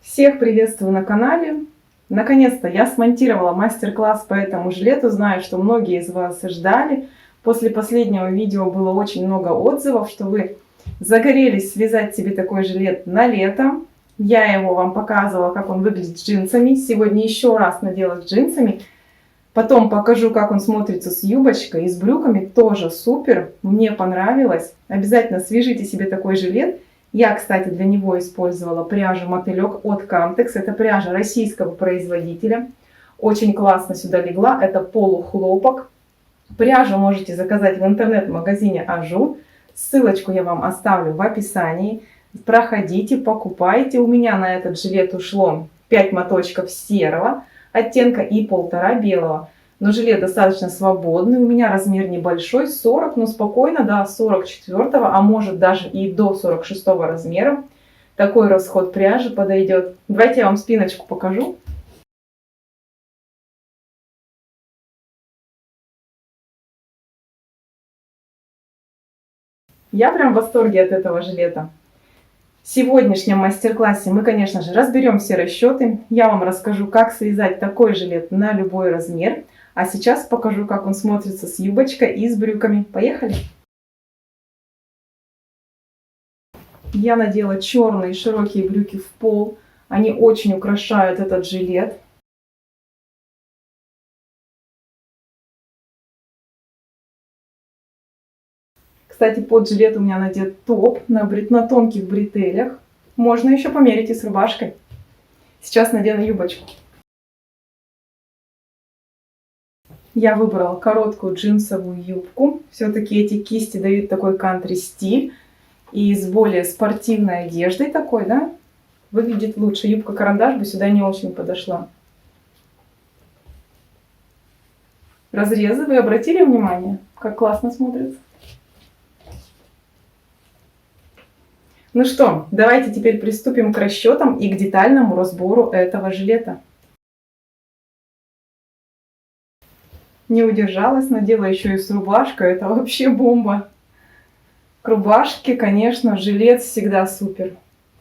Всех приветствую на канале. Наконец-то я смонтировала мастер-класс по этому жилету. Знаю, что многие из вас ждали. После последнего видео было очень много отзывов, что вы загорелись связать себе такой жилет на лето. Я его вам показывала, как он выглядит с джинсами. Сегодня еще раз надела с джинсами. Потом покажу, как он смотрится с юбочкой и с брюками. Тоже супер. Мне понравилось. Обязательно свяжите себе такой жилет. Я, кстати, для него использовала пряжу мотылек от Camtex. Это пряжа российского производителя. Очень классно сюда легла. Это полухлопок. Пряжу можете заказать в интернет-магазине Ажу. Ссылочку я вам оставлю в описании. Проходите, покупайте. У меня на этот жилет ушло 5 моточков серого оттенка и 1,5 белого. Но жилет достаточно свободный. У меня размер небольшой, 40, но спокойно до 44, а может даже и до 46 размера. Такой расход пряжи подойдет. Давайте я вам спиночку покажу. Я прям в восторге от этого жилета. В сегодняшнем мастер-классе мы, конечно же, разберем все расчеты. Я вам расскажу, как связать такой жилет на любой размер. А сейчас покажу, как он смотрится с юбочкой и с брюками. Поехали! Я надела черные широкие брюки в пол. Они очень украшают этот жилет. Кстати, под жилет у меня надет топ на тонких бретелях. Можно еще померить и с рубашкой. Сейчас надену юбочку. Я выбрала короткую джинсовую юбку. Все-таки эти кисти дают такой кантри-стиль. И с более спортивной одеждой такой, да, выглядит лучше. Юбка-карандаш бы сюда не очень подошла. Разрезы вы обратили внимание, как классно смотрится? Ну что, давайте теперь приступим к расчетам и к детальному разбору этого жилета. Не удержалась, надела еще и с рубашкой. Это вообще бомба. К рубашке, конечно, жилет всегда супер.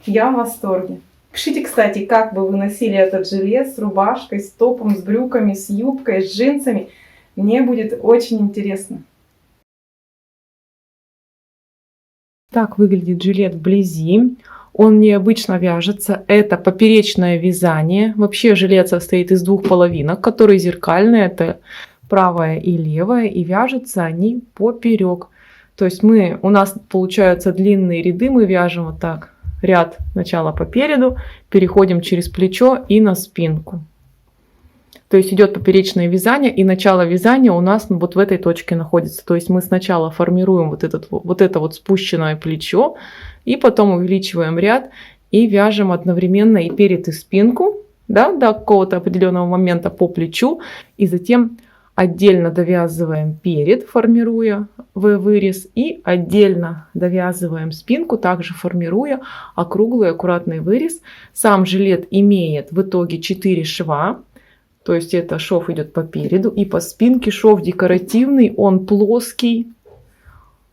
Я в восторге. Пишите, кстати, как бы вы носили этот жилет с рубашкой, с топом, с брюками, с юбкой, с джинсами. Мне будет очень интересно. Так выглядит жилет вблизи. Он необычно вяжется. Это поперечное вязание. Вообще жилет состоит из двух половинок, которые зеркальные. Это правая и левая, и вяжутся они поперек. То есть у нас получаются длинные ряды, мы вяжем вот так. Ряд сначала по переду, переходим через плечо и на спинку. То есть идет поперечное вязание, и начало вязания у нас вот в этой точке находится. То есть мы сначала формируем вот это вот спущенное плечо, и потом увеличиваем ряд и вяжем одновременно и перед, и спинку, да, до какого-то определенного момента по плечу, и затем отдельно довязываем перед, формируя вырез, и отдельно довязываем спинку, также формируя округлый аккуратный вырез. Сам жилет имеет в итоге 4 шва, то есть это шов идет по переду и по спинке. Шов декоративный, он плоский,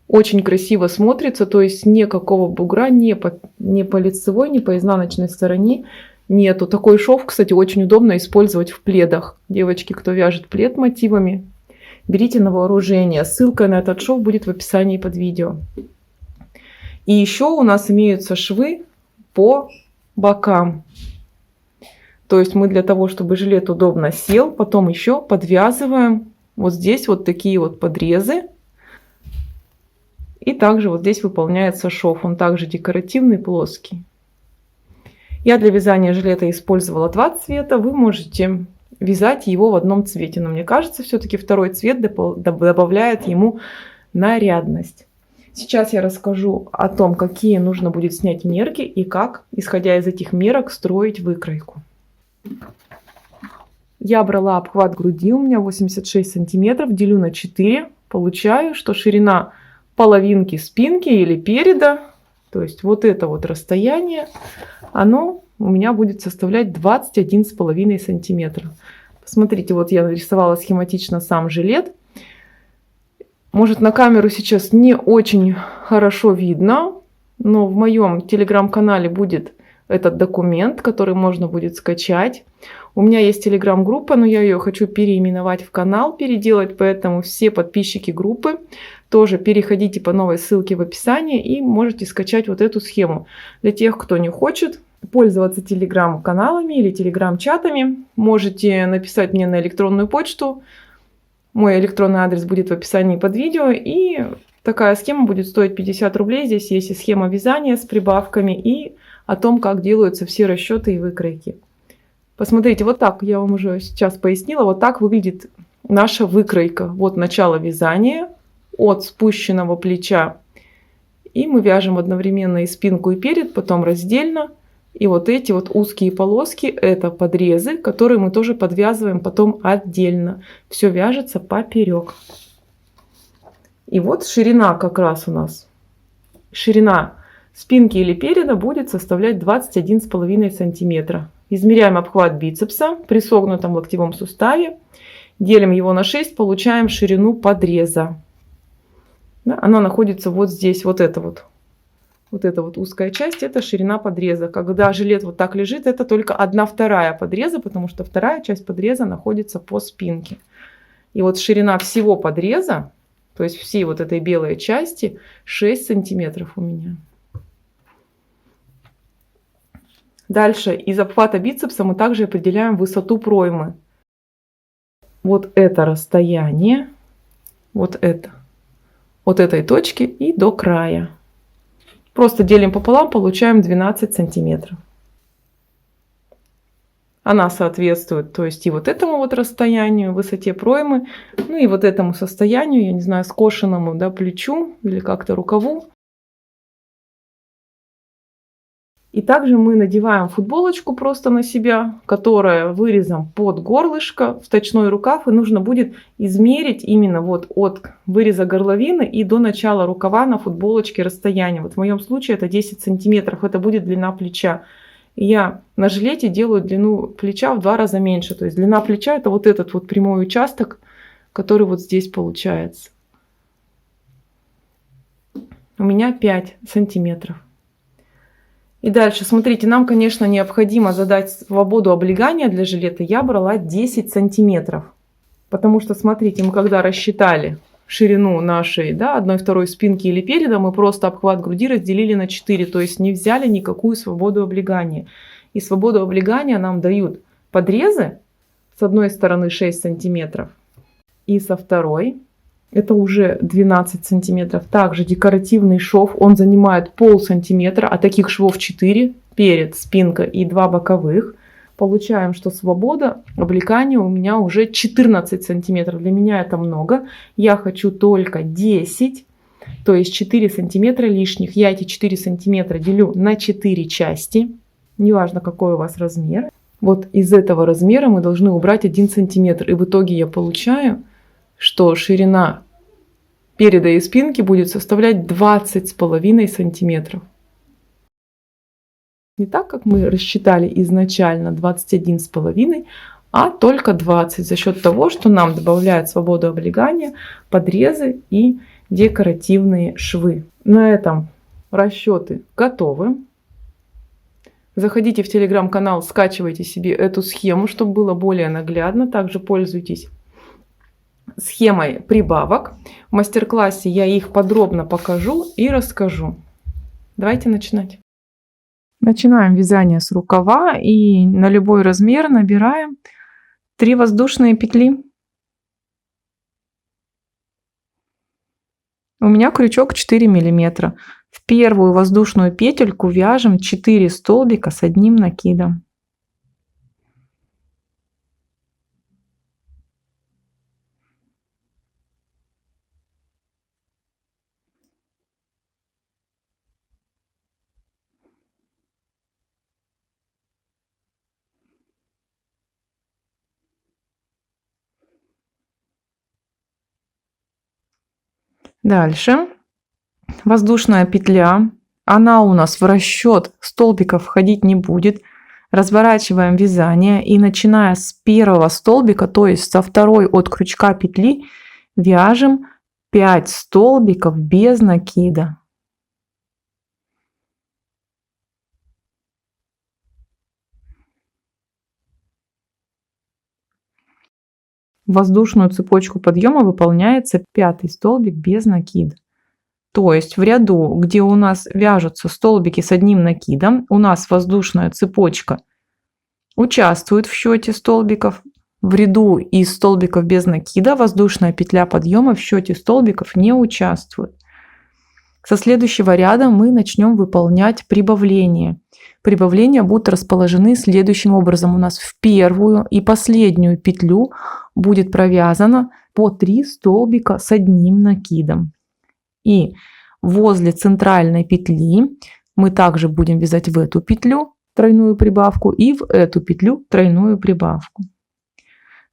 очень красиво смотрится, то есть никакого бугра ни по лицевой, ни по изнаночной стороне нету. Такой шов, кстати, очень удобно использовать в пледах. Девочки, кто вяжет плед мотивами, берите на вооружение. Ссылка на этот шов будет в описании под видео. И еще у нас имеются швы по бокам. То есть мы для того, чтобы жилет удобно сел, потом еще подвязываем вот здесь вот такие вот подрезы. И также вот здесь выполняется шов. Он также декоративный, плоский. Я для вязания жилета использовала 2 цвета. Вы можете вязать его в одном цвете. Но мне кажется, все-таки второй цвет добавляет ему нарядность. Сейчас я расскажу о том, какие нужно будет снять мерки и как, исходя из этих мерок, строить выкройку. Я брала обхват груди, у меня 86 сантиметров, делю на 4. Получаю, что ширина половинки спинки или переда, то есть вот это вот расстояние, оно у меня будет составлять 21,5 сантиметра. Посмотрите, вот я нарисовала схематично сам жилет. Может, на камеру сейчас не очень хорошо видно, но в моем телеграм-канале будет этот документ, который можно будет скачать. У меня есть телеграм-группа, но я ее хочу переименовать в канал, переделать, поэтому все подписчики группы тоже переходите по новой ссылке в описании и можете скачать вот эту схему. Для тех, кто не хочет пользоваться телеграм-каналами или телеграм-чатами, можете написать мне на электронную почту. Мой электронный адрес будет в описании под видео, и такая схема будет стоить 50 рублей. Здесь есть и схема вязания с прибавками, и о том, как делаются все расчеты и выкройки. Посмотрите, вот так, я вам уже сейчас пояснила, вот так выглядит наша выкройка. Вот начало вязания от спущенного плеча. И мы вяжем одновременно и спинку, и перед, потом раздельно. И вот эти вот узкие полоски, это подрезы, которые мы тоже подвязываем потом отдельно. Все вяжется поперек. И вот ширина как раз у нас. Ширина спинки или переда будет составлять 21,5 сантиметра. Измеряем обхват бицепса при согнутом локтевом суставе. Делим его на 6, получаем ширину подреза. Да, она находится вот здесь, вот эта вот узкая часть, это ширина подреза. Когда жилет вот так лежит, это только 1/2 подреза, потому что вторая часть подреза находится по спинке. И вот ширина всего подреза, то есть всей вот этой белой части, 6 сантиметров у меня. Дальше из обхвата бицепса мы также определяем высоту проймы. Вот это расстояние, вот это, от этой точки и до края. Просто делим пополам, получаем 12 сантиметров. Она соответствует, то есть и вот этому вот расстоянию, высоте проймы, ну и вот этому состоянию, я не знаю, скошенному, да, плечу или как-то рукаву. И также мы надеваем футболочку просто на себя, которая вырезом под горлышко, вточной рукав, и нужно будет измерить именно вот от выреза горловины и до начала рукава на футболочке расстояние. Вот в моем случае это 10 сантиметров, это будет длина плеча. И я на жилете делаю длину плеча в 2 раза меньше, то есть длина плеча это вот этот вот прямой участок, который вот здесь получается. У меня 5 сантиметров. И дальше, смотрите, нам, конечно, необходимо задать свободу облегания для жилета. Я брала 10 сантиметров. Потому что, смотрите, мы когда рассчитали ширину нашей, да, 1/2 спинки или переда, мы просто обхват груди разделили на 4. То есть не взяли никакую свободу облегания. И свободу облегания нам дают подрезы. С одной стороны 6 сантиметров. И со второй. Это уже 12 сантиметров. Также декоративный шов, он занимает полсантиметра, а таких швов 4. Перед, спинка и 2 боковых. Получаем, что свобода облекания у меня уже 14 сантиметров. Для меня это много. Я хочу только 10, то есть 4 сантиметра лишних. Я эти 4 сантиметра делю на 4 части. Неважно, какой у вас размер. Вот из этого размера мы должны убрать 1 сантиметр. И в итоге я получаю, что ширина переда и спинки будет составлять 20,5 сантиметров. Не так, как мы рассчитали изначально 21,5, а только 20 за счет того, что нам добавляют свободу облегания, подрезы и декоративные швы. На этом расчеты готовы. Заходите в телеграм-канал, скачивайте себе эту схему, чтобы было более наглядно. Также пользуйтесь схемой прибавок. В мастер-классе я их подробно покажу и расскажу. Давайте начинать. Начинаем вязание с рукава и на любой размер набираем 3 воздушные петли. У меня крючок 4 мм. В первую воздушную петельку вяжем 4 столбика с одним накидом. Дальше воздушная петля, она у нас в расчет столбиков входить не будет. Разворачиваем вязание и начиная с первого столбика, то есть со второй от крючка петли, вяжем 5 столбиков без накида. В воздушную цепочку подъема выполняется 5-й столбик без накида. То есть в ряду, где у нас вяжутся столбики с одним накидом, у нас воздушная цепочка участвует в счете столбиков. В ряду из столбиков без накида воздушная петля подъема в счете столбиков не участвует. Со следующего ряда мы начнем выполнять прибавления. Прибавления будут расположены следующим образом. У нас в первую и последнюю петлю будет провязано по 3 столбика с одним накидом. И возле центральной петли мы также будем вязать в эту петлю тройную прибавку и в эту петлю тройную прибавку.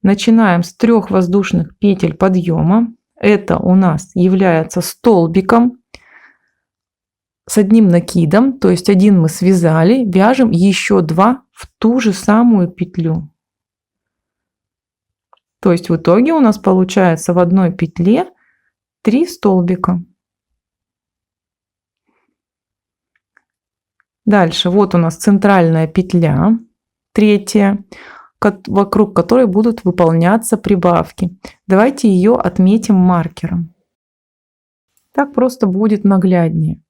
Начинаем с 3 воздушных петель подъема. Это у нас является столбиком с одним накидом, то есть один мы связали, вяжем еще 2 в ту же самую петлю. То есть в итоге у нас получается в одной петле 3 столбика. Дальше вот у нас центральная петля, третья, вокруг которой будут выполняться прибавки. Давайте ее отметим маркером. Так просто будет нагляднее.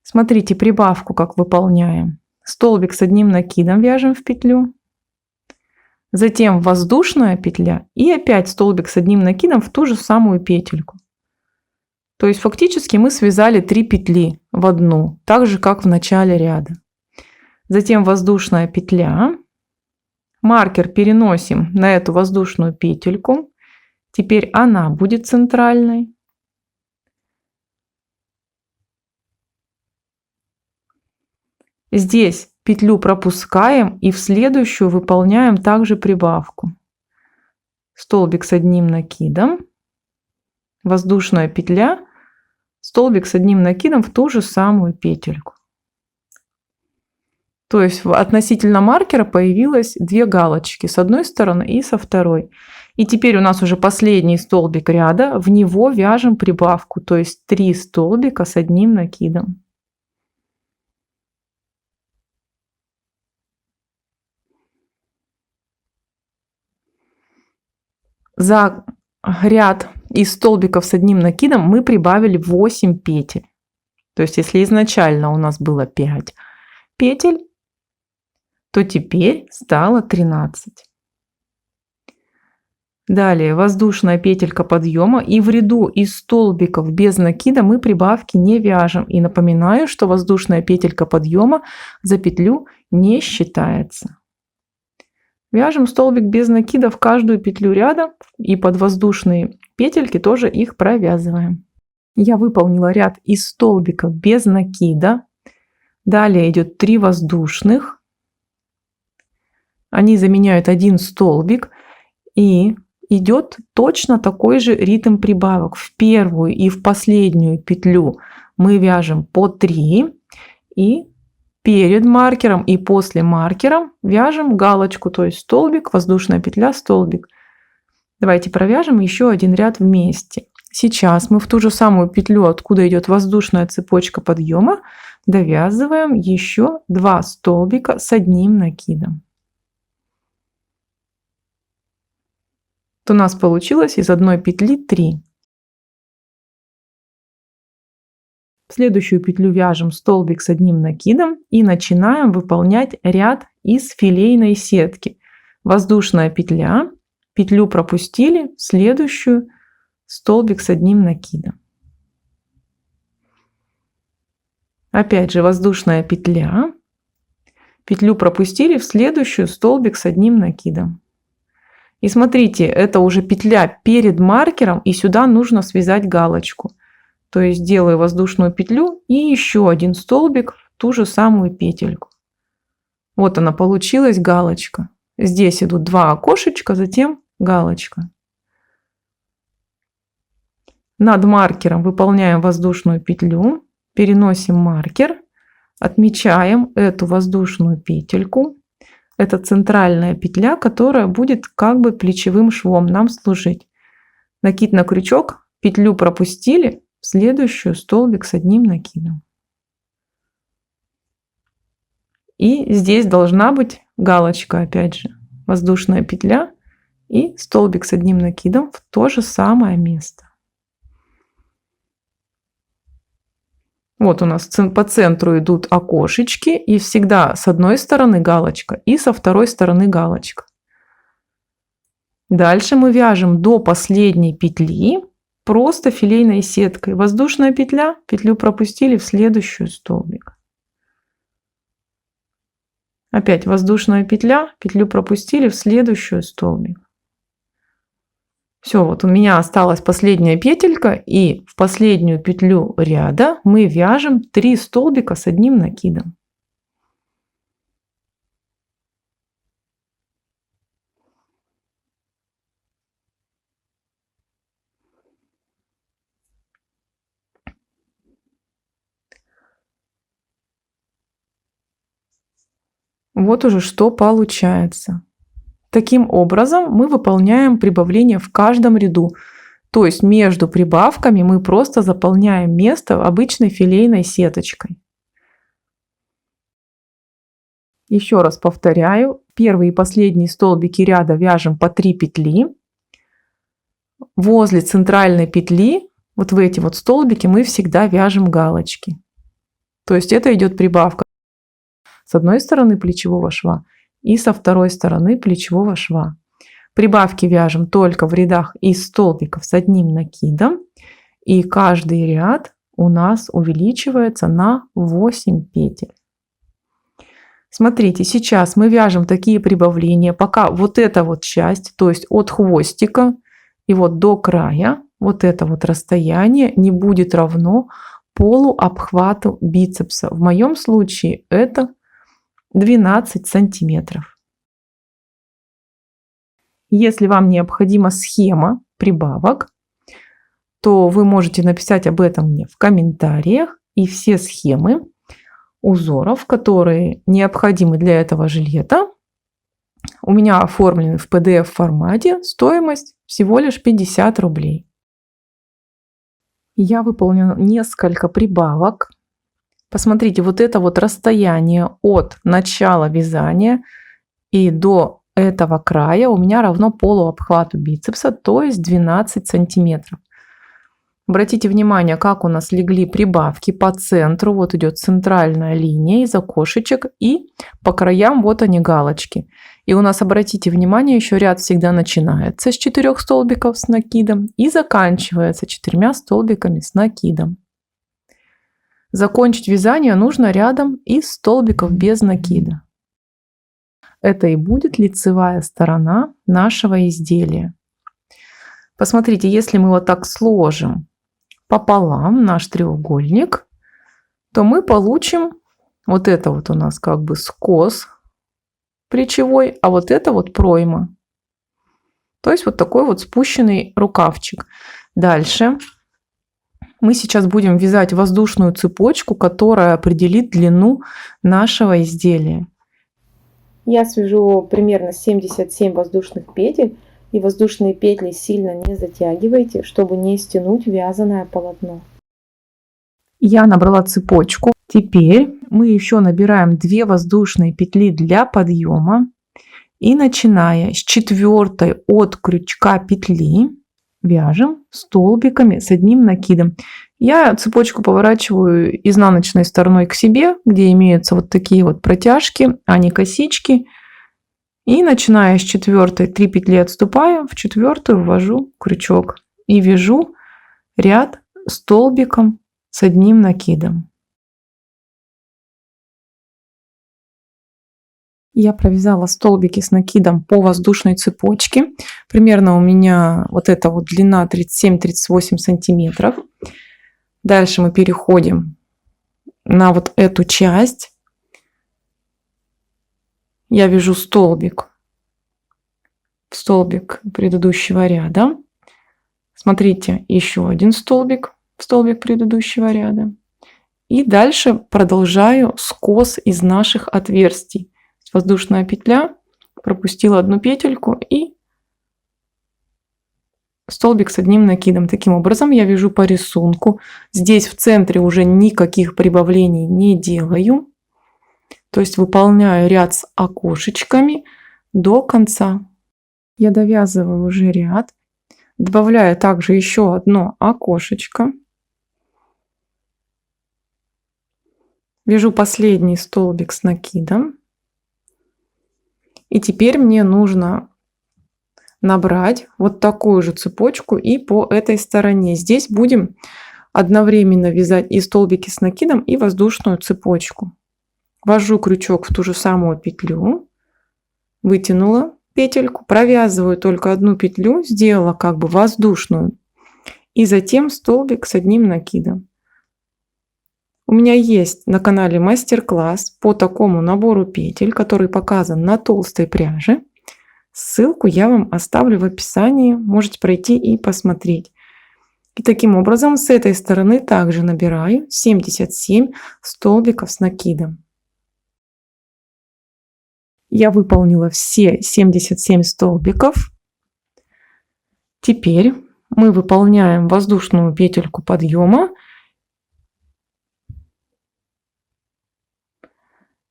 Смотрите прибавку, как выполняем. Столбик с одним накидом вяжем в петлю. Затем воздушная петля и опять столбик с одним накидом в ту же самую петельку. То есть фактически мы связали 3 петли в одну, так же как в начале ряда. Затем воздушная петля. Маркер переносим на эту воздушную петельку. Теперь она будет центральной. Здесь петлю пропускаем и в следующую выполняем также прибавку. Столбик с одним накидом, воздушная петля, столбик с одним накидом в ту же самую петельку. То есть относительно маркера появилось 2 галочки с одной стороны и со второй. И теперь у нас уже последний столбик ряда, в него вяжем прибавку, то есть 3 столбика с одним накидом. За ряд из столбиков с одним накидом мы прибавили 8 петель. То есть если изначально у нас было 5 петель, то теперь стало 13. Далее воздушная петелька подъема, и в ряду из столбиков без накида мы прибавки не вяжем. И напоминаю, что воздушная петелька подъема за петлю не считается. Вяжем столбик без накида в каждую петлю ряда и под воздушные петельки тоже их провязываем. Я выполнила ряд из столбиков без накида. Далее идет 3 воздушных. Они заменяют один столбик, и идет точно такой же ритм прибавок. В первую и в последнюю петлю мы вяжем по 3, и перед маркером и после маркера вяжем галочку, то есть столбик, воздушная петля, столбик. Давайте провяжем еще один ряд вместе. Сейчас мы в ту же самую петлю, откуда идет воздушная цепочка подъема, довязываем еще 2 столбика с одним накидом. У нас получилось из одной петли 3. В следующую петлю вяжем столбик с одним накидом и начинаем выполнять ряд из филейной сетки. Воздушная петля, петлю пропустили, в следующую столбик с одним накидом. Опять же воздушная петля, петлю пропустили, в следующую столбик с одним накидом. И смотрите, это уже петля перед маркером, и сюда нужно связать галочку. То есть делаю воздушную петлю и еще один столбик в ту же самую петельку. Вот она получилась, галочка. Здесь идут 2 окошечка, затем галочка. Над маркером выполняем воздушную петлю, переносим маркер, отмечаем эту воздушную петельку. Это центральная петля, которая будет как бы плечевым швом нам служить. Накид на крючок, петлю пропустили, в следующую столбик с одним накидом. И здесь должна быть галочка, опять же, воздушная петля И столбик с одним накидом в то же самое место. Вот у нас по центру идут окошечки, и всегда с одной стороны галочка и со второй стороны галочка. Дальше мы вяжем до последней петли просто филейной сеткой. Воздушная петля, петлю пропустили в следующую столбик. Опять воздушная петля, петлю пропустили в следующую столбик. Все, вот у меня осталась последняя петелька, и в последнюю петлю ряда мы вяжем 3 столбика с одним накидом. Вот уже что получается. Таким образом мы выполняем прибавление в каждом ряду. То есть между прибавками мы просто заполняем место обычной филейной сеточкой. Еще раз повторяю. Первый и последний столбики ряда вяжем по 3 петли. Возле центральной петли, вот в эти вот столбики, мы всегда вяжем галочки. То есть это идет прибавка с одной стороны плечевого шва и со второй стороны плечевого шва. Прибавки вяжем только в рядах из столбиков с одним накидом, и каждый ряд у нас увеличивается на 8 петель. Смотрите, сейчас мы вяжем такие прибавления, пока вот эта вот часть, то есть от хвостика и вот до края, вот это вот расстояние не будет равно полуобхвату бицепса. В моем случае это 12 сантиметров. Если вам необходима схема прибавок, то вы можете написать об этом мне в комментариях, и все схемы узоров, которые необходимы для этого жилета, у меня оформлены в PDF формате, стоимость всего лишь 50 рублей. Я выполнила несколько прибавок. Посмотрите, вот это вот расстояние от начала вязания и до этого края у меня равно полуобхвату бицепса, то есть 12 сантиметров. Обратите внимание, как у нас легли прибавки по центру. Вот идет центральная линия из окошечек, и по краям вот они галочки. И у нас, обратите внимание, еще ряд всегда начинается с 4 столбиков с накидом и заканчивается 4 столбиками с накидом. Закончить вязание нужно рядом из столбиков без накида. Это и будет лицевая сторона нашего изделия. Посмотрите, если мы вот так сложим пополам наш треугольник, то мы получим вот это вот у нас как бы скос плечевой, а вот это вот пройма. То есть вот такой вот спущенный рукавчик. Дальше мы сейчас будем вязать воздушную цепочку, которая определит длину нашего изделия. Я свяжу примерно 77 воздушных петель, и воздушные петли сильно не затягивайте, чтобы не стянуть вязаное полотно. Я набрала цепочку. Теперь мы еще набираем 2 воздушные петли для подъема, и начиная с 4 от крючка петли вяжем столбиками с одним накидом. Я цепочку поворачиваю изнаночной стороной к себе, где имеются вот такие вот протяжки, а не косички. И начиная с 4 3 петли отступаю, в 4 ввожу крючок и вяжу ряд столбиком с одним накидом. Я провязала столбики с накидом по воздушной цепочке. Примерно у меня вот эта вот длина 37-38 сантиметров. Дальше мы переходим на вот эту часть. Я вяжу столбик в столбик предыдущего ряда. Смотрите, еще один столбик в столбик предыдущего ряда. И дальше продолжаю скос из наших отверстий. Воздушная петля, пропустила одну петельку и столбик с одним накидом. Таким образом я вяжу по рисунку. Здесь в центре уже никаких прибавлений не делаю. То есть выполняю ряд с окошечками до конца. Я довязываю уже ряд, добавляю также еще одно окошечко. Вяжу последний столбик с накидом. И теперь мне нужно набрать вот такую же цепочку и по этой стороне. Здесь будем одновременно вязать и столбики с накидом, и воздушную цепочку. Ввожу крючок в ту же самую петлю, вытянула петельку, провязываю только одну петлю, сделала как бы воздушную, и затем столбик с одним накидом. У меня есть на канале мастер-класс по такому набору петель, который показан на толстой пряже. Ссылку я вам оставлю в описании, можете пройти и посмотреть. И таким образом с этой стороны также набираю 77 столбиков с накидом. Я выполнила все 77 столбиков. Теперь мы выполняем воздушную петельку подъема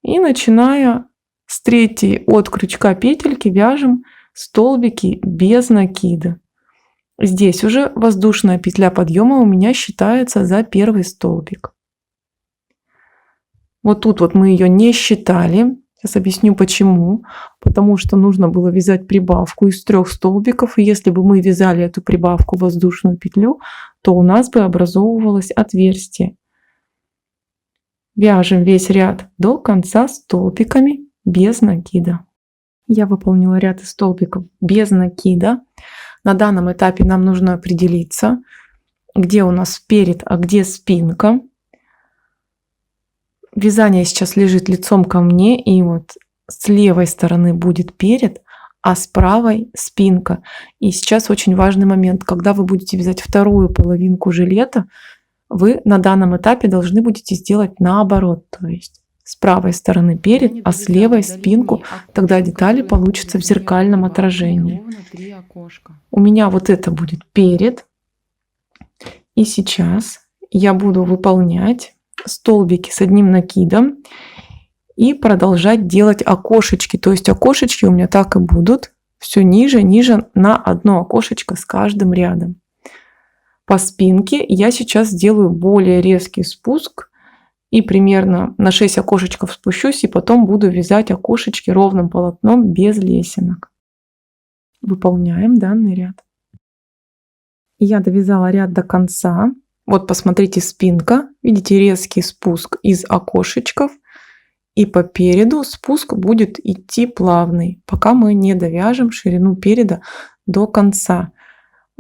и, начиная с третьей от крючка петельки, вяжем столбики без накида. Здесь уже воздушная петля подъема у меня считается за первый столбик. Вот тут вот мы ее не считали. Сейчас объясню почему. Потому что нужно было вязать прибавку из 3 столбиков. И если бы мы вязали эту прибавку в воздушную петлю, то у нас бы образовывалось отверстие. Вяжем весь ряд до конца столбиками без накида. Я выполнила ряд из столбиков без накида. На данном этапе нам нужно определиться, где у нас перед, а где спинка. Вязание сейчас лежит лицом ко мне, и вот с левой стороны будет перед, а с правой спинка. И сейчас очень важный момент, когда вы будете вязать вторую половинку жилета, вы на данном этапе должны будете сделать наоборот, то есть с правой стороны перед, а с левой спинку, тогда детали получатся в зеркальном отражении. У меня вот это будет перед, и сейчас я буду выполнять столбики с одним накидом и продолжать делать окошечки, то есть окошечки у меня так и будут все ниже, ниже на одно окошечко с каждым рядом. По спинке я сейчас сделаю более резкий спуск и примерно на 6 окошечков спущусь, и потом буду вязать окошечки ровным полотном без лесенок. Выполняем данный ряд. Я довязала ряд до конца. Вот посмотрите, спинка, видите, резкий спуск из окошечков, и по переду спуск будет идти плавный, пока мы не довяжем ширину переда до конца.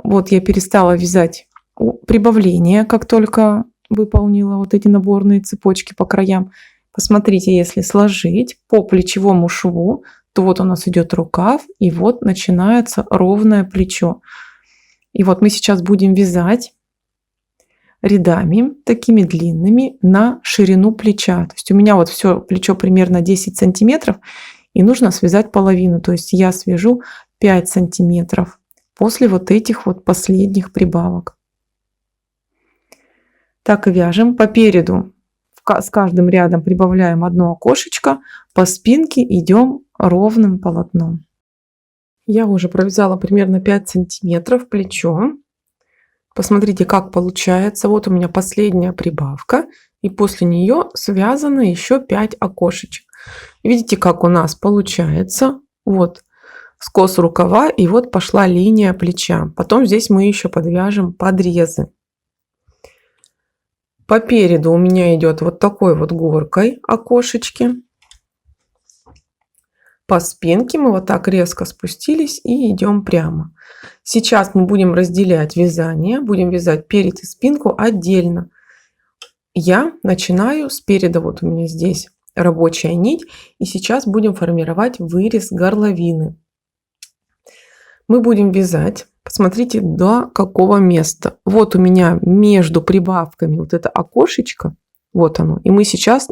Вот я перестала вязать прибавление, как только выполнила вот эти наборные цепочки по краям. Посмотрите, если сложить по плечевому шву, то вот у нас идет рукав, и вот начинается ровное плечо. И вот мы сейчас будем вязать рядами такими длинными на ширину плеча. То есть у меня вот все плечо примерно 10 сантиметров, и нужно связать половину. То есть я свяжу 5 сантиметров после вот этих вот последних прибавок. Так и вяжем. По переду с каждым рядом прибавляем одно окошечко, по спинке идем ровным полотном. Я уже провязала примерно 5 сантиметров плечо. Посмотрите, как получается. Вот у меня последняя прибавка, и после нее связано еще 5 окошечек. Видите, как у нас получается? Вот скос рукава, и вот пошла линия плеча. Потом здесь мы еще подвяжем подрезы. По переду у меня идет вот такой вот горкой окошечки. По спинке мы вот так резко спустились и идем прямо. Сейчас мы будем разделять вязание, будем вязать перед и спинку отдельно. Я начинаю с переда, вот у меня здесь рабочая нить, и сейчас будем формировать вырез горловины. Мы будем вязать, посмотрите, до какого места. Вот у меня между прибавками вот это окошечко, вот оно, и мы сейчас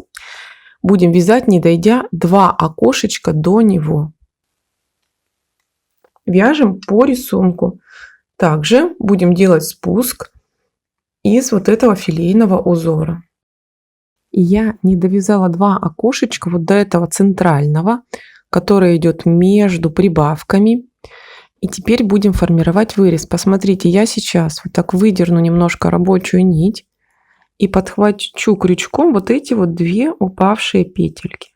будем вязать, не дойдя 2 окошечка до него. Вяжем по рисунку. Также будем делать спуск из вот этого филейного узора. Я не довязала 2 окошечка вот до этого центрального, которое идет между прибавками. И теперь будем формировать вырез. Посмотрите, я сейчас вот так выдерну немножко рабочую нить и подхвачу крючком вот эти вот две упавшие петельки.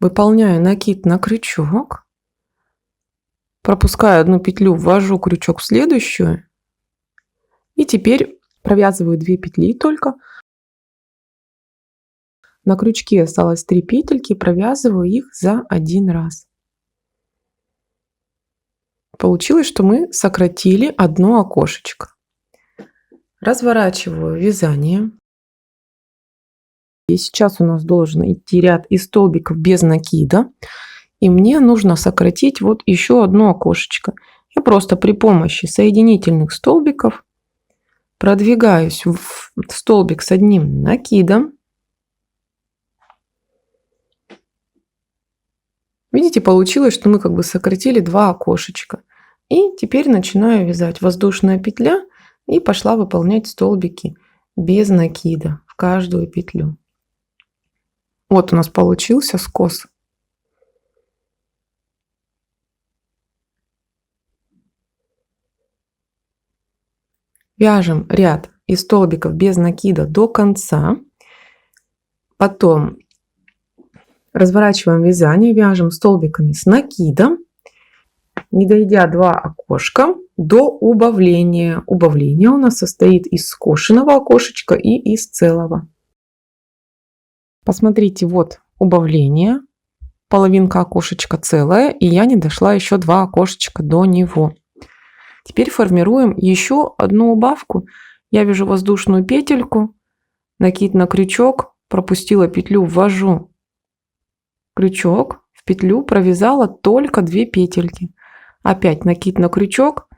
Выполняю накид на крючок, пропускаю одну петлю, ввожу крючок в следующую и теперь провязываю 2 петли только. На крючке осталось 3 петельки, провязываю их за один раз. Получилось, что мы сократили одно окошечко. Разворачиваю вязание. И сейчас у нас должен идти ряд из столбиков без накида. И мне нужно сократить вот еще одно окошечко. Я просто при помощи соединительных столбиков продвигаюсь в столбик с одним накидом. Видите, получилось, что мы как бы сократили 2 окошечка. И теперь начинаю вязать воздушная петля и пошла выполнять столбики без накида в каждую петлю. Вот у нас получился скос. Вяжем ряд из столбиков без накида до конца. Потом разворачиваем вязание, вяжем столбиками с накидом, не дойдя 2 окошка до убавления. Убавление у нас состоит из скошенного окошечка и из целого. Посмотрите, вот убавление, половинка окошечка целая, и я не дошла еще 2 окошечка до него. Теперь формируем еще одну убавку. Я вяжу воздушную петельку, накид на крючок, пропустила петлю, ввожу крючок в петлю, провязала только 2 петельки. Опять накид на крючок,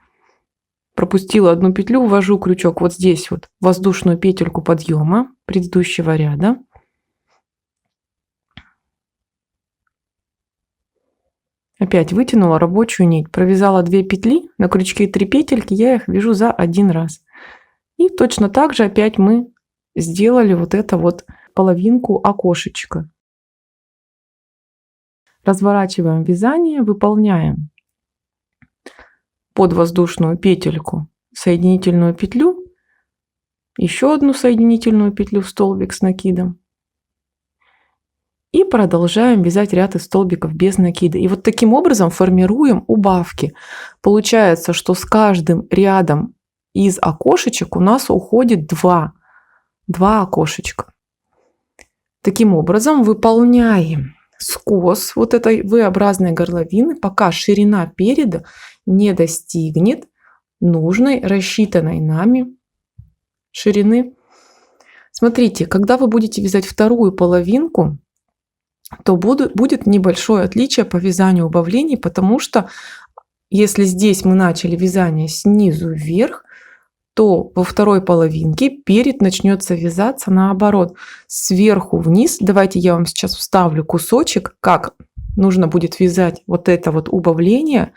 пропустила одну петлю, ввожу крючок вот здесь вот, воздушную петельку подъема предыдущего ряда. Опять вытянула рабочую нить, провязала 2 петли, на крючке 3 петельки, я их вяжу за один раз. И точно так же опять мы сделали вот это вот половинку окошечка. Разворачиваем вязание, выполняем под воздушную петельку соединительную петлю, еще одну соединительную петлю в столбик с накидом. И продолжаем вязать ряд из столбиков без накида. И вот таким образом формируем убавки. Получается, что с каждым рядом из окошечек у нас уходит 2 окошечка. Таким образом выполняем скос вот этой V-образной горловины, пока ширина переда не достигнет нужной, рассчитанной нами ширины. Смотрите, когда вы будете вязать вторую половинку, то будет небольшое отличие по вязанию убавлений, потому что если здесь мы начали вязание снизу вверх, то во второй половинке перед начнется вязаться наоборот, сверху вниз. Давайте я вам сейчас вставлю кусочек, как нужно будет вязать вот это вот убавление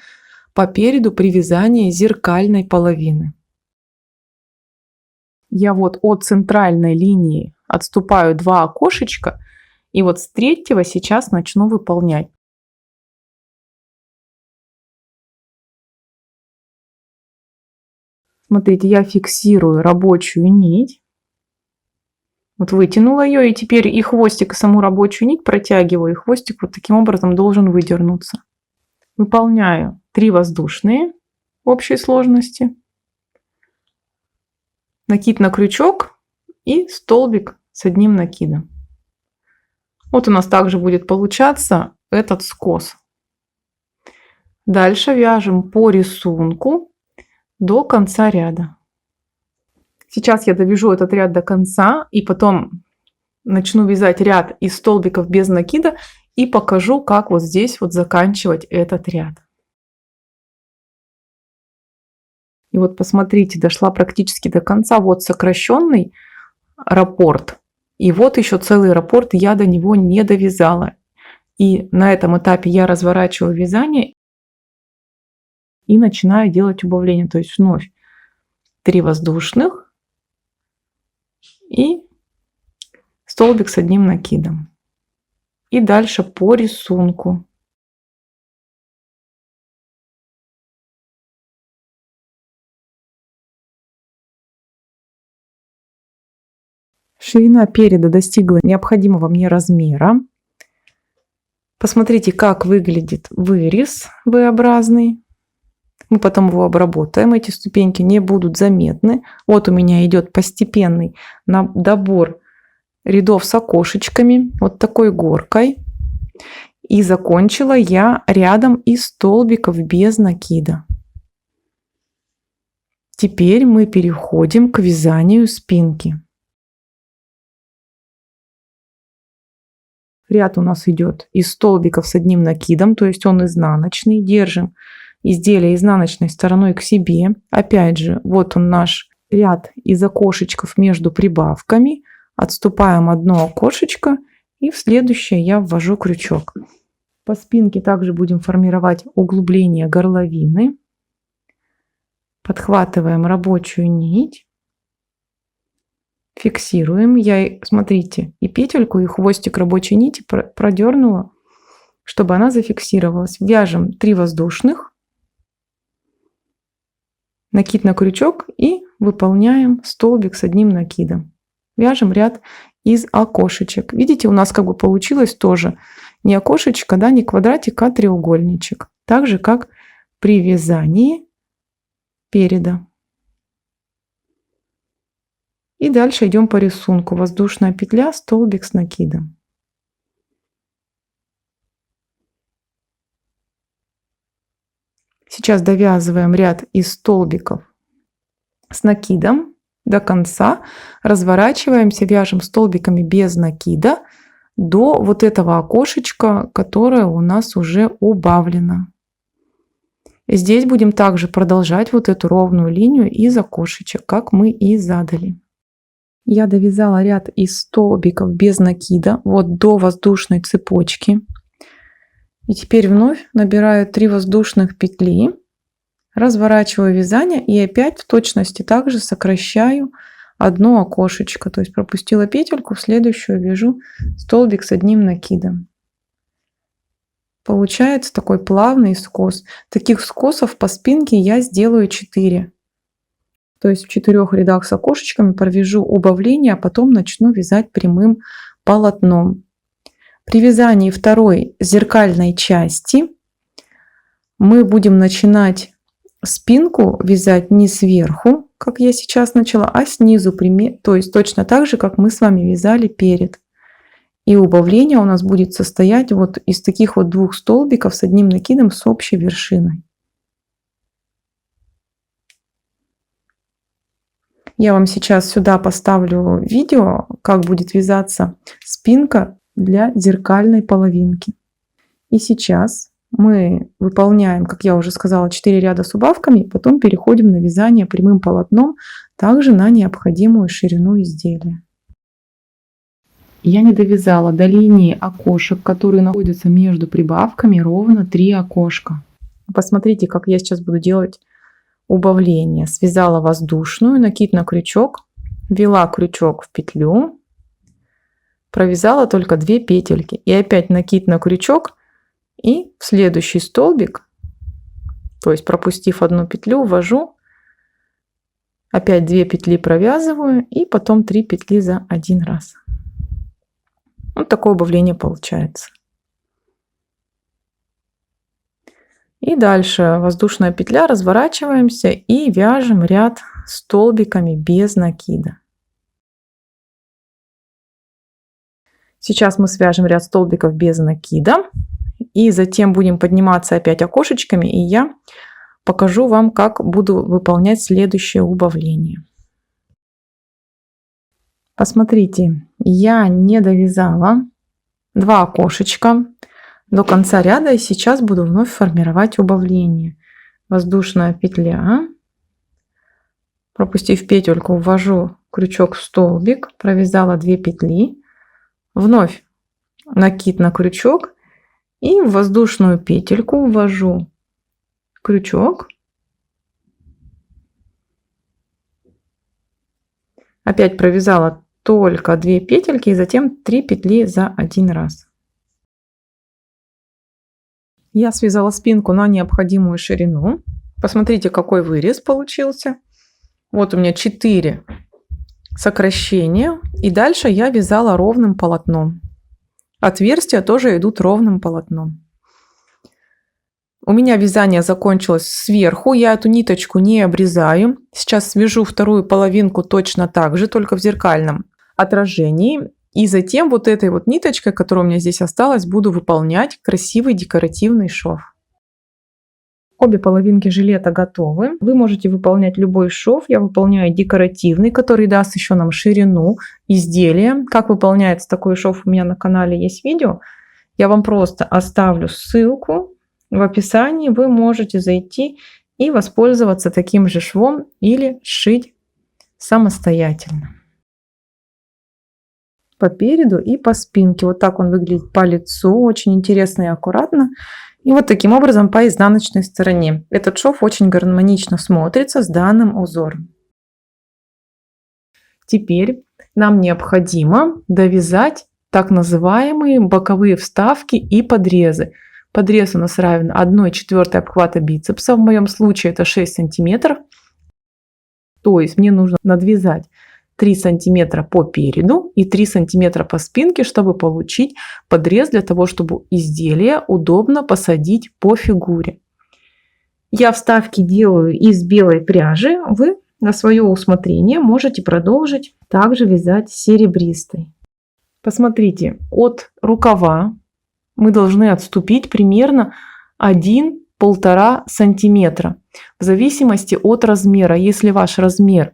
по переду при вязании зеркальной половины. Я вот от центральной линии отступаю 2 окошечка, и вот с третьего сейчас начну выполнять. Смотрите, я фиксирую рабочую нить. Вот вытянула ее, и теперь и хвостик, и саму рабочую нить протягиваю, и хвостик вот таким образом должен выдернуться. Выполняю 3 воздушные общей сложности, накид на крючок и столбик с одним накидом. Вот у нас также будет получаться этот скос. Дальше вяжем по рисунку до конца ряда. Сейчас я довяжу этот ряд до конца и потом начну вязать ряд из столбиков без накида и покажу, как вот здесь вот заканчивать этот ряд. И вот посмотрите, дошла практически до конца. Вот сокращенный раппорт. И вот еще целый раппорт я до него не довязала. И на этом этапе я разворачиваю вязание и начинаю делать убавление. То есть вновь 3 воздушных и столбик с одним накидом. И дальше по рисунку. Ширина переда достигла необходимого мне размера. Посмотрите, как выглядит вырез V-образный. Мы потом его обработаем, эти ступеньки не будут заметны. Вот у меня идет постепенный добор рядов с окошечками, вот такой горкой. И закончила я рядом из столбиков без накида. Теперь мы переходим к вязанию спинки. Ряд у нас идет из столбиков с одним накидом, то есть он изнаночный. Держим изделие изнаночной стороной к себе. Опять же, вот он наш ряд из окошечков между прибавками. Отступаем одно окошечко и в следующее я ввожу крючок. По спинке также будем формировать углубление горловины. Подхватываем рабочую нить. Фиксируем. Я, смотрите, и петельку, и хвостик рабочей нити продернула, чтобы она зафиксировалась. Вяжем 3 воздушных, накид на крючок и выполняем столбик с одним накидом. Вяжем ряд из окошечек. Видите, у нас как бы получилось тоже не окошечко, да, не квадратик, а треугольничек. Так же, как при вязании переда. И дальше идем по рисунку. Воздушная петля, столбик с накидом. Сейчас довязываем ряд из столбиков с накидом до конца. Разворачиваемся, вяжем столбиками без накида до вот этого окошечка, которое у нас уже убавлено. Здесь будем также продолжать вот эту ровную линию из окошечек, как мы и задали. Я довязала ряд из столбиков без накида вот до воздушной цепочки. И теперь вновь набираю 3 воздушных петли, разворачиваю вязание и опять в точности также сокращаю одно окошечко. То есть пропустила петельку, в следующую вяжу столбик с одним накидом. Получается такой плавный скос. Таких скосов по спинке я сделаю 4. То есть в 4 рядах с окошечками провяжу убавление, а потом начну вязать прямым полотном. При вязании второй зеркальной части мы будем начинать спинку вязать не сверху, как я сейчас начала, а снизу, то есть точно так же, как мы с вами вязали перед. И убавление у нас будет состоять вот из таких вот 2 столбиков с одним накидом с общей вершиной. Я вам сейчас сюда поставлю видео, как будет вязаться спинка для зеркальной половинки. И сейчас мы выполняем, как я уже сказала, 4 ряда с убавками, потом переходим на вязание прямым полотном, также на необходимую ширину изделия. Я не довязала до линии окошек, которые находятся между прибавками, ровно 3 окошка. Посмотрите, как я сейчас буду делать убавление. Связала воздушную, накид на крючок, ввела крючок в петлю, провязала только 2 петельки и опять накид на крючок и в следующий столбик, то есть пропустив одну петлю, ввожу, опять 2 петли провязываю и потом 3 петли за один раз. Вот такое убавление получается. И дальше воздушная петля, разворачиваемся и вяжем ряд столбиками без накида. Сейчас мы свяжем ряд столбиков без накида и затем будем подниматься опять окошечками, и я покажу вам, как буду выполнять следующее убавление. Посмотрите, я не довязала 2 окошечка до конца ряда, и сейчас буду вновь формировать убавление. Воздушная петля, пропустив петельку, ввожу крючок в столбик, провязала 2 петли, вновь накид на крючок и в воздушную петельку ввожу крючок, опять провязала только 2 петельки и затем 3 петли за один раз. Я связала спинку на необходимую ширину. Посмотрите, какой вырез получился. Вот у меня 4 сокращение. И дальше я вязала ровным полотном. Отверстия тоже идут ровным полотном. У меня вязание закончилось сверху, я эту ниточку не обрезаю. Сейчас свяжу вторую половинку точно так же, только в зеркальном отражении. И затем вот этой вот ниточкой, которая у меня здесь осталась, буду выполнять красивый декоративный шов. Обе половинки жилета готовы. Вы можете выполнять любой шов. Я выполняю декоративный, который даст еще нам ширину изделия. Как выполняется такой шов, у меня на канале есть видео. Я вам просто оставлю ссылку в описании. Вы можете зайти и воспользоваться таким же швом или сшить самостоятельно. По переду и по спинке. Вот так он выглядит по лицу. Очень интересно и аккуратно. И вот таким образом по изнаночной стороне. Этот шов очень гармонично смотрится с данным узором. Теперь нам необходимо довязать так называемые боковые вставки и подрезы. Подрез у нас равен 1/4 обхвата бицепса. В моем случае это 6 сантиметров. То есть мне нужно надвязать 3 сантиметра по переду и 3 сантиметра по спинке, чтобы получить подрез, для того, чтобы изделие удобно посадить по фигуре. Я вставки делаю из белой пряжи. Вы на свое усмотрение можете продолжить также вязать серебристой. Посмотрите, от рукава мы должны отступить примерно 1–1,5 сантиметра. В зависимости от размера. Если ваш размер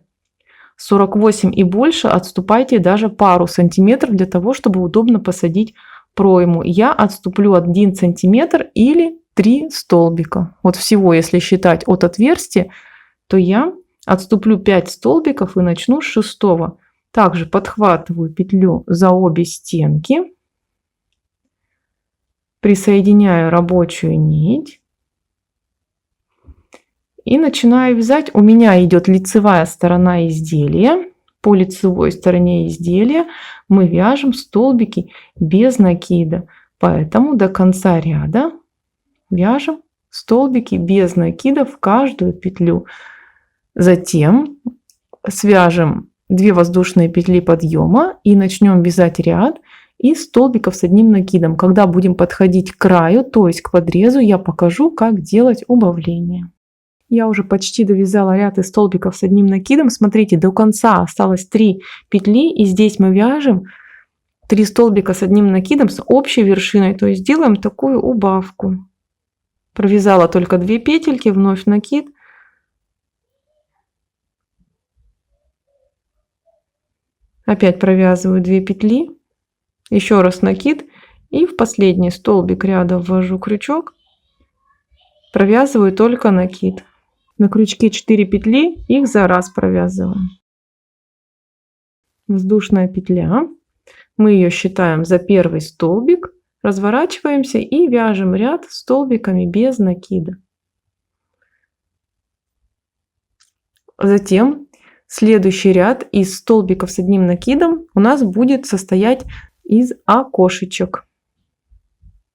48 и больше, отступайте даже пару сантиметров для того, чтобы удобно посадить пройму. Я отступлю 1 сантиметр или 3 столбика. Вот всего, если считать от отверстия, то я отступлю 5 столбиков и начну с 6. Также подхватываю петлю за обе стенки, присоединяю рабочую нить и начинаю вязать. У меня идет лицевая сторона изделия. По лицевой стороне изделия мы вяжем столбики без накида. Поэтому до конца ряда вяжем столбики без накида в каждую петлю. Затем свяжем 2 воздушные петли подъема и начнем вязать ряд из столбиков с одним накидом. Когда будем подходить к краю, то есть к подрезу, я покажу, как делать убавление. Я уже почти довязала ряд из столбиков с одним накидом. Смотрите, до конца осталось 3 петли, и здесь мы вяжем 3 столбика с одним накидом с общей вершиной, то есть делаем такую убавку. Провязала только 2 петельки, вновь накид. Опять провязываю 2 петли, еще раз накид, и в последний столбик ряда ввожу крючок, провязываю только накид. На крючке 4 петли, их за раз провязываем. Воздушная петля, мы ее считаем за первый столбик, разворачиваемся и вяжем ряд столбиками без накида. Затем следующий ряд из столбиков с одним накидом у нас будет состоять из окошечек.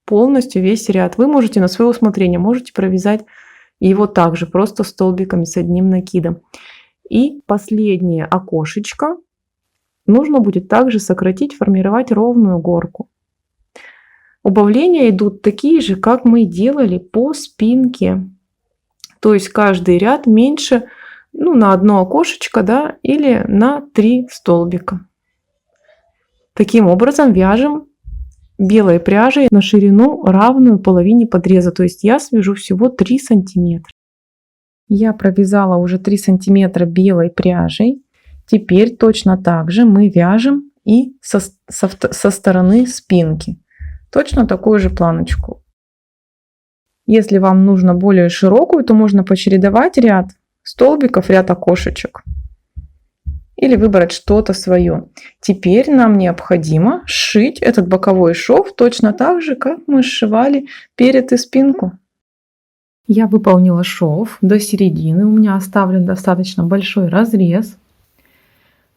Полностью весь ряд. Вы можете на свое усмотрение, можете провязать его также просто столбиками с одним накидом. И последнее окошечко нужно будет также сократить, формировать ровную горку. Убавления идут такие же, как мы делали по спинке. То есть каждый ряд меньше, на одно окошечко, да, или на 3 столбика. Таким образом вяжем белой пряжей на ширину, равную половине подреза. То есть я свяжу всего 3 сантиметра. Я провязала уже 3 сантиметра белой пряжей. Теперь точно так же мы вяжем и со стороны спинки. Точно такую же планочку. Если вам нужно более широкую, то можно почередовать ряд столбиков, ряд окошечек. Или выбрать что-то свое. Теперь нам необходимо сшить этот боковой шов точно так же, как мы сшивали перед и спинку. Я выполнила шов до середины. У меня оставлен достаточно большой разрез.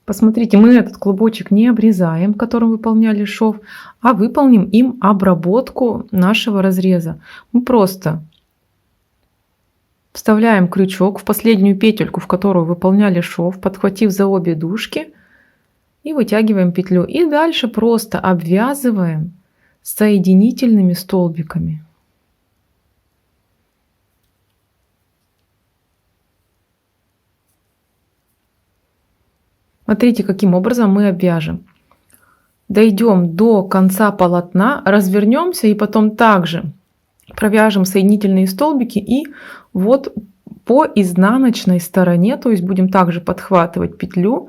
Посмотрите, мы этот клубочек не обрезаем, которым выполняли шов, а выполним им обработку нашего разреза. Мы просто вставляем крючок в последнюю петельку, в которую выполняли шов, подхватив за обе дужки, И вытягиваем петлю. И дальше просто обвязываем соединительными столбиками. Смотрите, каким образом мы обвяжем. Дойдем до конца полотна, развернемся и потом также провяжем соединительные столбики и вот по изнаночной стороне, то есть будем также подхватывать петлю.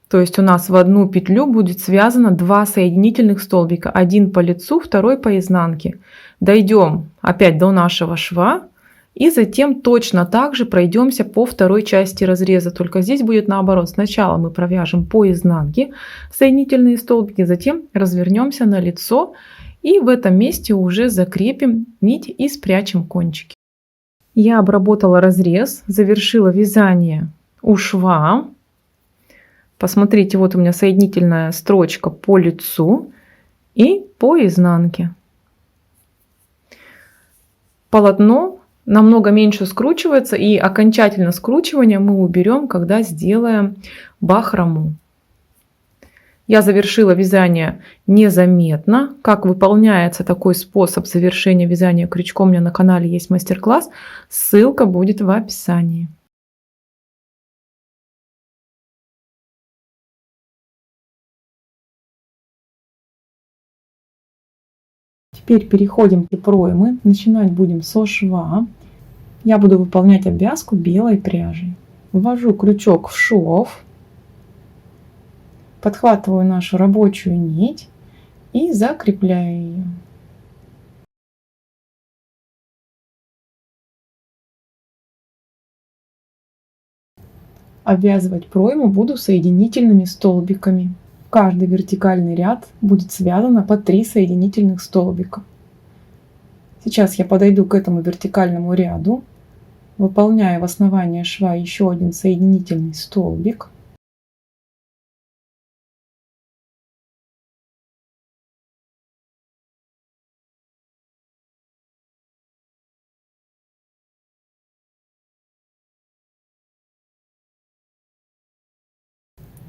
То есть у нас в одну петлю будет связано 2 соединительных столбика. Один по лицу, второй по изнанке. Дойдем опять до нашего шва. И затем точно так же пройдемся по второй части разреза. Только здесь будет наоборот. Сначала мы провяжем по изнанке соединительные столбики, затем развернемся на лицо. И в этом месте уже закрепим нить и спрячем кончики. Я обработала разрез, завершила вязание у шва. Посмотрите, вот у меня соединительная строчка по лицу и по изнанке. Полотно намного меньше скручивается, и окончательно скручивание мы уберем, когда сделаем бахрому. Я завершила вязание незаметно. Как выполняется такой способ завершения вязания крючком, у меня на канале есть мастер-класс. Ссылка будет в описании. Теперь переходим к проймы. Начинать будем со шва. Я буду выполнять обвязку белой пряжей. Ввожу крючок в шов, подхватываю нашу рабочую нить и закрепляю ее. Обвязывать пройму буду соединительными столбиками. Каждый вертикальный ряд будет связано по 3 соединительных столбика. Сейчас я подойду к этому вертикальному ряду, выполняю в основании шва еще один соединительный столбик.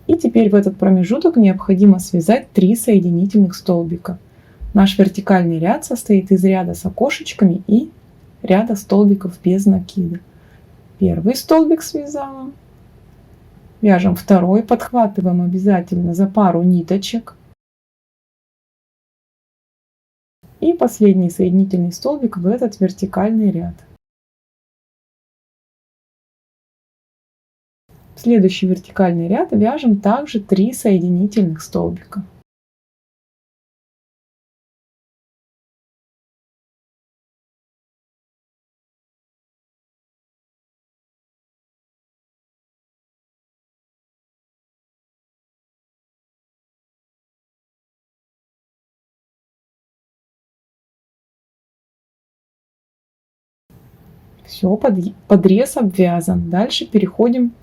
И теперь в этот промежуток необходимо связать 3 соединительных столбика. Наш вертикальный ряд состоит из ряда с окошечками и ряда столбиков без накида. Первый столбик связала. Вяжем второй, подхватываем обязательно за пару ниточек. И последний соединительный столбик в этот вертикальный ряд. В следующий вертикальный ряд вяжем также 3 соединительных столбика. Все, подрез обвязан. Дальше переходим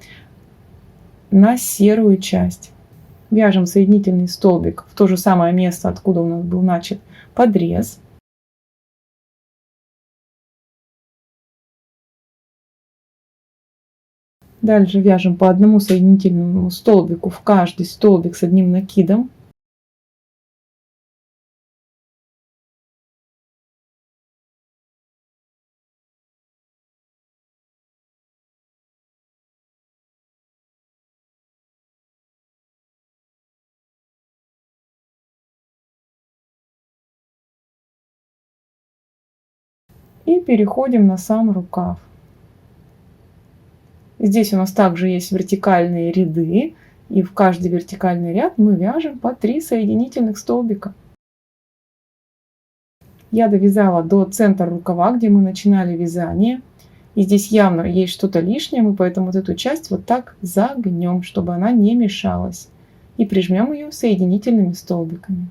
на серую часть. Вяжем соединительный столбик в то же самое место, откуда у нас был начат подрез. Дальше вяжем по одному соединительному столбику в каждый столбик с одним накидом. И переходим на сам рукав. Здесь у нас также есть вертикальные ряды, и в каждый вертикальный ряд мы вяжем по 3 соединительных столбика. Я довязала до центра рукава, где мы начинали вязание. И здесь явно есть что-то лишнее, мы поэтому вот эту часть вот так загнем, чтобы она не мешалась. И прижмем ее соединительными столбиками.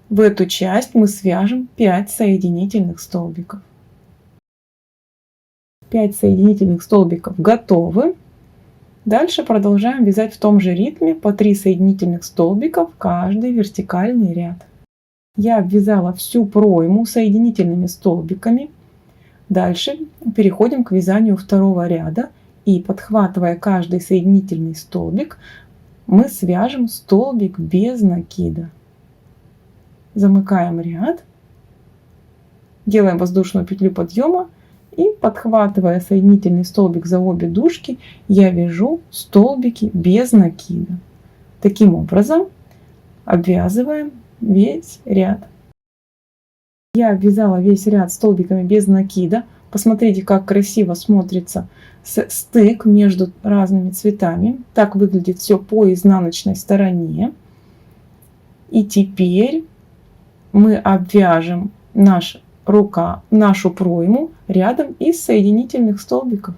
В эту часть мы свяжем 5 соединительных столбиков. 5 соединительных столбиков готовы. Дальше продолжаем вязать в том же ритме по 3 соединительных столбика в каждый вертикальный ряд. Я обвязала всю пройму соединительными столбиками. Дальше переходим к вязанию второго ряда и, подхватывая каждый соединительный столбик, мы свяжем столбик без накида. Замыкаем ряд, делаем воздушную петлю подъема и, подхватывая соединительный столбик за обе дужки, я вяжу столбики без накида. Таким образом обвязываем весь ряд. Я обвязала весь ряд столбиками без накида. Посмотрите, как красиво смотрится стык между разными цветами. Так выглядит все по изнаночной стороне. И теперь мы обвяжем нашу пройму рядом из соединительных столбиков.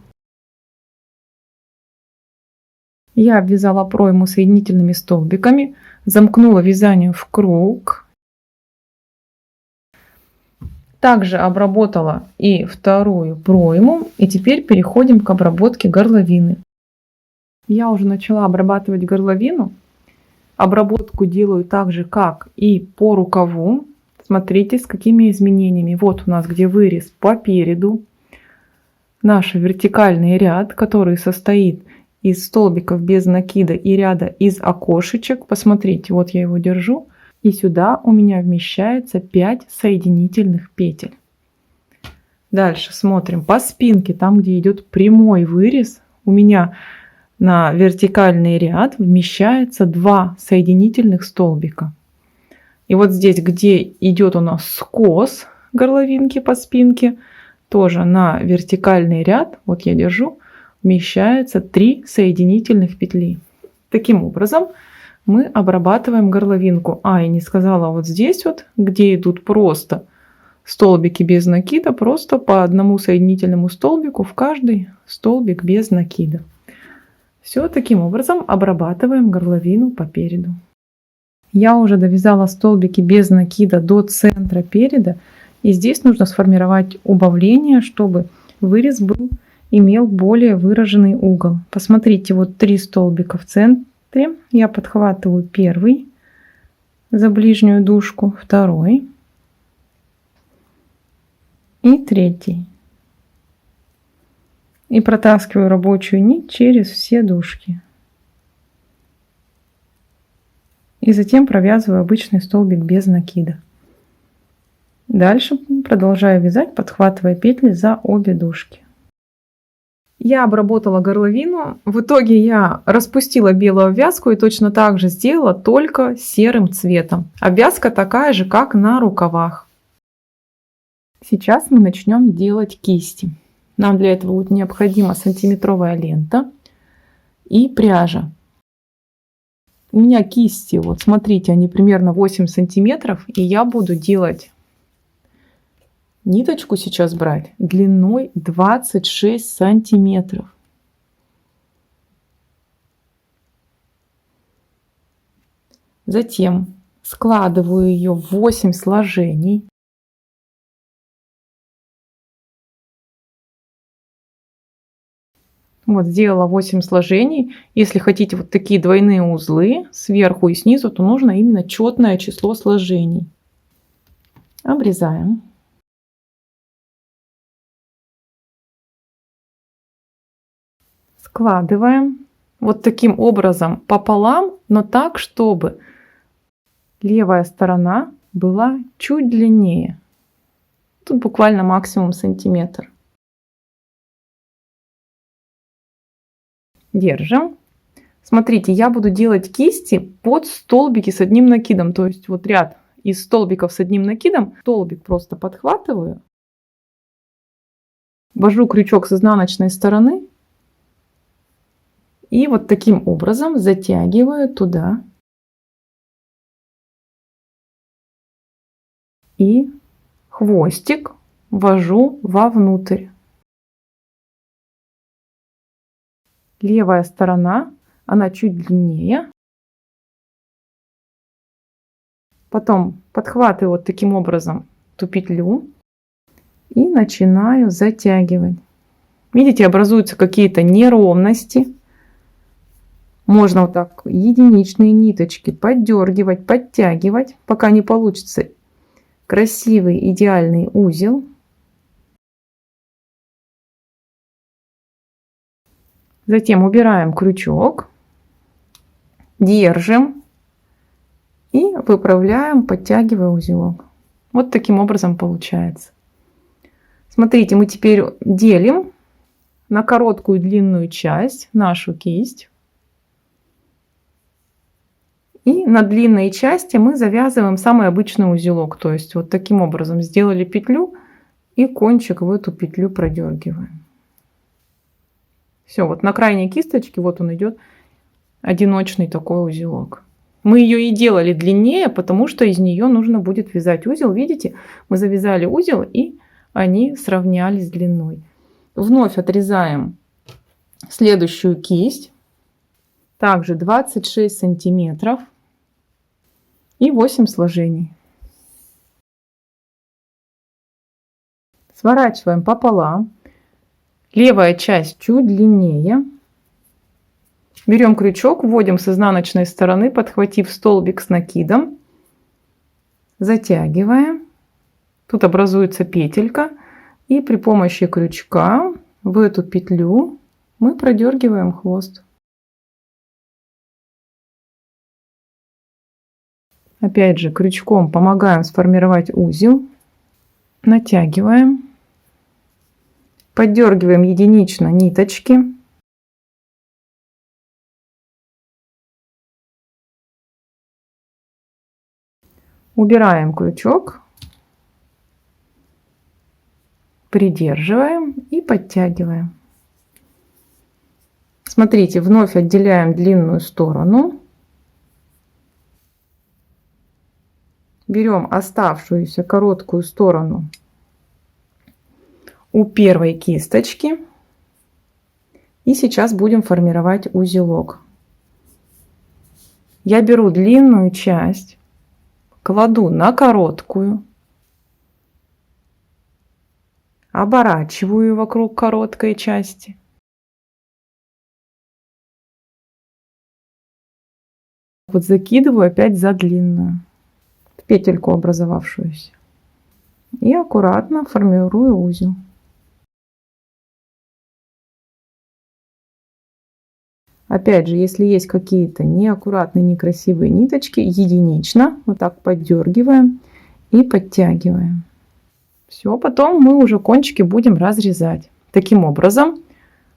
Я обвязала пройму соединительными столбиками, замкнула вязание в круг. Также обработала и вторую пройму, и теперь переходим к обработке горловины. Я уже начала обрабатывать горловину. Обработку делаю так же, как и по рукаву. Смотрите, с какими изменениями. Вот у нас где вырез по переду. Наш вертикальный ряд, который состоит из столбиков без накида и ряда из окошечек. Посмотрите, вот я его держу. И сюда у меня вмещается 5 соединительных петель. Дальше смотрим по спинке, там где идет прямой вырез, у меня на вертикальный ряд вмещается 2 соединительных столбика. И вот здесь, где идет у нас скос горловинки по спинке, тоже на вертикальный ряд, вот я держу, вмещается 3 соединительных петли. Таким образом мы обрабатываем горловинку. Я не сказала, вот здесь вот, где идут просто столбики без накида, просто по одному соединительному столбику в каждый столбик без накида. Все таким образом обрабатываем горловину по переду. Я уже довязала столбики без накида до центра переда, и здесь нужно сформировать убавление, чтобы вырез имел более выраженный угол. Посмотрите, вот 3 столбика в центре. Я подхватываю первый за ближнюю дужку, второй и третий. И протаскиваю рабочую нить через все дужки. И затем провязываю обычный столбик без накида. Дальше продолжаю вязать, подхватывая петли за обе дужки. Я обработала горловину. В итоге я распустила белую обвязку и точно так же сделала, только серым цветом. Обвязка такая же, как на рукавах. Сейчас мы начнем делать кисти. Нам для этого будет необходима сантиметровая лента и пряжа. У меня кисти, вот смотрите, они примерно 8 сантиметров, и я буду делать ниточку сейчас брать длиной 26 сантиметров. Затем складываю ее в 8 сложений. Вот сделала 8 сложений. Если хотите вот такие двойные узлы сверху и снизу, то нужно именно четное число сложений. Обрезаем. Складываем вот таким образом пополам, но так, чтобы левая сторона была чуть длиннее. Тут буквально максимум сантиметр. Держим. Смотрите, я буду делать кисти под столбики с одним накидом. То есть вот ряд из столбиков с одним накидом. Столбик просто подхватываю. Ввожу крючок с изнаночной стороны. И вот таким образом затягиваю туда. И хвостик ввожу вовнутрь. Левая сторона, она чуть длиннее. Потом подхватываю вот таким образом ту петлю и начинаю затягивать. Видите, образуются какие-то неровности. Можно вот так единичные ниточки поддергивать, подтягивать, пока не получится красивый идеальный узел. Затем убираем крючок, держим и выправляем, подтягивая узелок. Вот таким образом получается. Смотрите, мы теперь делим на короткую и длинную часть нашу кисть. И на длинной части мы завязываем самый обычный узелок. То есть вот таким образом сделали петлю и кончик в эту петлю продергиваем. Все, вот на крайней кисточке вот он идет, одиночный такой узелок. Мы ее и делали длиннее, потому что из нее нужно будет вязать узел. Видите, мы завязали узел и они сравнялись длиной. Вновь отрезаем следующую кисть. Также 26 сантиметров и 8 сложений. Сворачиваем пополам. Левая часть чуть длиннее. Берем крючок, вводим с изнаночной стороны, подхватив столбик с накидом. Затягиваем. Тут образуется петелька. И при помощи крючка в эту петлю мы продергиваем хвост. Опять же, крючком помогаем сформировать узел. Натягиваем. Поддергиваем единично ниточки. Убираем крючок. Придерживаем и подтягиваем. Смотрите, вновь отделяем длинную сторону. Берем оставшуюся короткую сторону у первой кисточки. И сейчас будем формировать узелок. Я беру длинную часть, кладу на короткую, оборачиваю вокруг короткой части. Вот закидываю опять за длинную, в петельку образовавшуюся. И аккуратно формирую узел. Опять же, если есть какие-то неаккуратные, некрасивые ниточки, единично вот так поддергиваем и подтягиваем. Все, потом мы уже кончики будем разрезать. Таким образом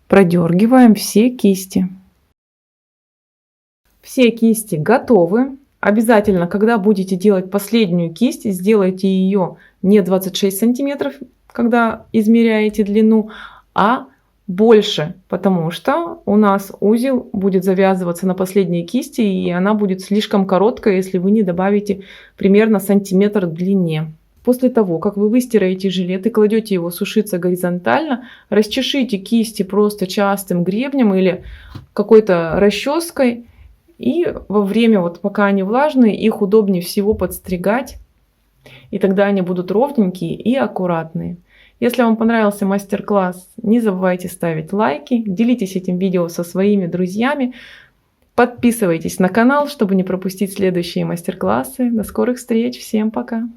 продергиваем все кисти. Все кисти готовы. Обязательно, когда будете делать последнюю кисть, сделайте ее не 26 сантиметров, когда измеряете длину, а больше, потому что у нас узел будет завязываться на последней кисти, и она будет слишком короткая, если вы не добавите примерно сантиметр в длине. После того, как вы выстираете жилет и кладете его сушиться горизонтально, расчешите кисти просто частым гребнем или какой-то расческой. И во время, вот пока они влажные, их удобнее всего подстригать. И тогда они будут ровненькие и аккуратные. Если вам понравился мастер-класс, не забывайте ставить лайки, делитесь этим видео со своими друзьями, подписывайтесь на канал, чтобы не пропустить следующие мастер-классы. До скорых встреч, всем пока!